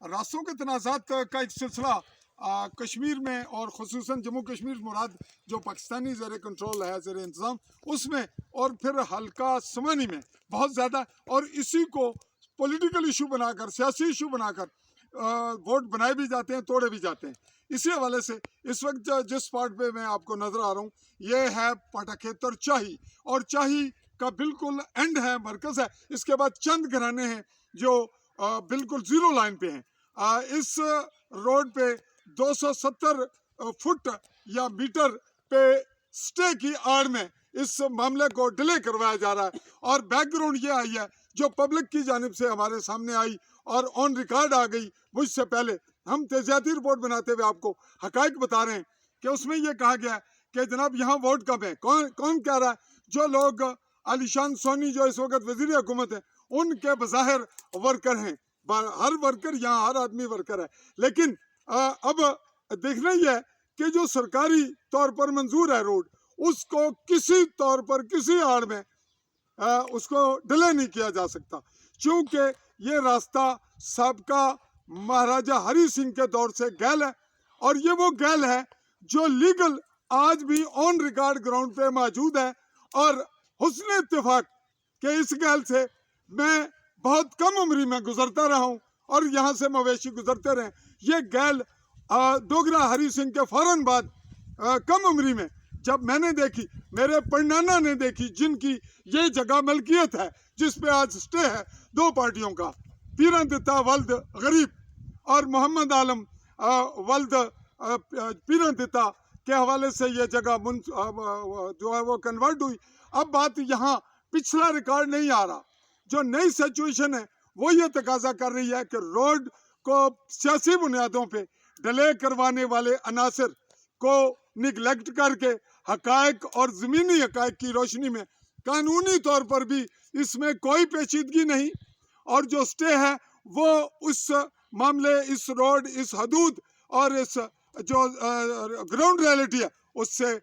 रास्तों के तनाज़ात का एक सिलसिला कश्मीर में और ख़ुसूसन जम्मू कश्मीर मुराद जो पाकिस्तानी ज़र कंट्रोल है, ज़र इंतज़ाम, उसमें और फिर हल्का समानी में बहुत ज़्यादा, और इसी को पॉलिटिकल इशू बनाकर, सियासी इशू बनाकर वोट बनाए भी जाते हैं, तोड़े भी जाते हैं। इसी हवाले से इस वक्त जिस स्पॉट पे मैं आपको नज़र आ रहा हूँ ये है पाटाखेतर चाही, और चाही का बिल्कुल एंड है, मरकज़ है। इसके बाद चंद घराने हैं जो बिल्कुल ज़ीरो लाइन पे हैं। इस रोड पे 270 फुट या मीटर पे स्टे की आड़ में इस मामले को डिले करवाया जा रहा है। और बैकग्राउंड ये आई है जो पब्लिक की जानिब से हमारे सामने आई और ऑन रिकॉर्ड आ गई मुझसे पहले। हम तेज़ियाती रिपोर्ट बनाते हुए आपको हकाइक बता रहे हैं कि उसमें यह कहा गया है कि जनाब यहाँ वोट कम है। कौन कह रहा है? जो लोग आलिशान सोनी जो इस वक्त वज़ीर हुकूमत है उनके बज़ाहिर वर्कर हैं। हर वर्कर यहाँ, हर आदमी वर्कर है, लेकिन अब देखना ही है कि जो सरकारी तौर पर मंजूर है रोड, उसको किसी तौर पर किसी आड़ में उसको डिले नहीं किया जा सकता, क्योंकि ये रास्ता सबका महाराजा हरी सिंह के दौर से गैल है। और ये वो गैल है जो लीगल आज भी ऑन रिकॉर्ड ग्राउंड पे मौजूद है। और हुस्न इत्तेफाक के इस गैल से मैं बहुत कम उम्री में गुजरता रहा हूँ और यहाँ से मवेशी गुजरते रहे। ये गैल डोगरा हरी सिंह के फौरन बाद कम उम्री में जब मैंने देखी, मेरे परनाना ने देखी, जिनकी ये जगह मलकियत है जिस पे आज स्टे है दो पार्टियों का, पीरन दिता वल्द गरीब और मोहम्मद आलम वल्द पीरन दिता के हवाले से ये जगह जो है वो कन्वर्ट हुई। अब बात यहाँ पिछला रिकॉर्ड नहीं आ रहा, जो नई सिचुएशन है वो ये तकाजा कर रही है कि रोड को सियासी बुनियादों पे डिले करवाने वाले अनासर को निगलेक्ट करके हकायक और ज़मीनी हकायक की रोशनी में कानूनी तौर पर भी इसमें कोई पेचीदगी नहीं, और जो स्टे है वो उस मामले, इस रोड, इस हदूद और इस जो ग्राउंड रियलिटी है उससे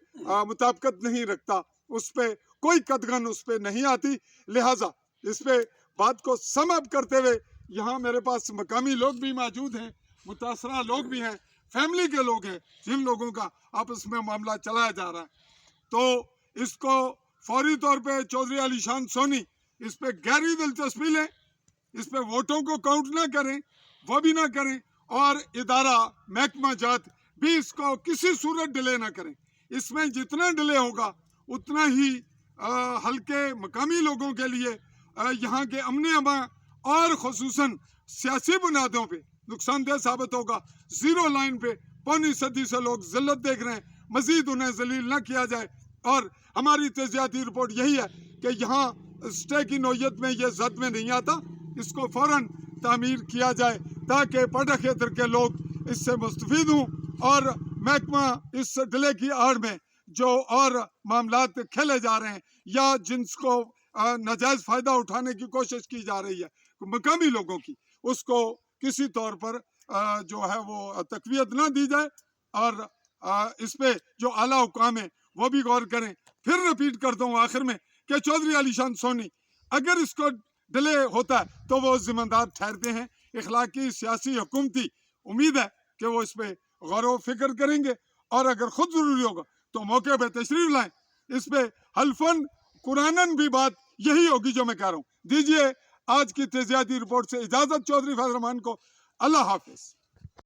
मुताबिकत नहीं रखता, उस पर कोई कदगन उस पर नहीं आती। लिहाजा इस पे बात को सम अप करते हुए यहाँ मेरे पास मकामी लोग भी मौजूद हैं, मुतासरा लोग भी हैं, फैमिली के लोग हैं, जिन लोगों का आपस में मामला चलाया जा रहा है। तो इसको फौरी तौर पे चौधरी आलिशान सोनी इस पे गहरी दिलचस्पी लें, इस पे वोटों को काउंट ना करें, वो भी ना करें, और इदारा महकमा जात भी इसको किसी सूरत डिले ना करें। इसमें जितना डिले होगा उतना ही हल्के मकामी लोगों के लिए यहाँ के अमन अमान और ख़ुसूसन सियासी बुनियादों पे नुकसानदेह साबित होगा। ज़ीरो लाइन पे पौनी सदी से लोग ज़िल्लत देख रहे हैं, मज़ीद उन्हें जलील न किया जाए। और हमारी तेज़ियाती रिपोर्ट यही है कि यहाँ स्टे की नौयत में ये जद में नहीं आता, इसको फ़ौरन तामीर किया जाए ताकि पाटाखेतर के लोग इससे मुस्तफ़ीद हों और महकमा इस डिले की आड़ में जो और मामलात खेले जा रहे हैं या जिनको नाजायज़ फ़ायदा उठाने की कोशिश की जा रही है मकामी लोगों की, उसको किसी तौर पर जो है वो तक़वियत ना दी जाए। और इस पे जो आला हुकाम है वो भी गौर करें। फिर रिपीट करता हूँ आखिर में कि चौधरी आलिशान सोनी अगर इसको डिले होता है तो वो जिम्मेदार ठहरते हैं। इखलाकी, सियासी, हुकूमती उम्मीद है कि वो इस पे गौर व फिक्र करेंगे, और अगर खुद ज़रूरी होगा तो मौके पर तशरीफ़ लाएँ। इस पे हल्फन कुरानन भी बात यही होगी जो मैं कह रहा हूँ। दीजिए आज की तेज़ियाती रिपोर्ट से इजाज़त चौधरी फैज़ल रहमान को। अल्लाह हाफ़िज़।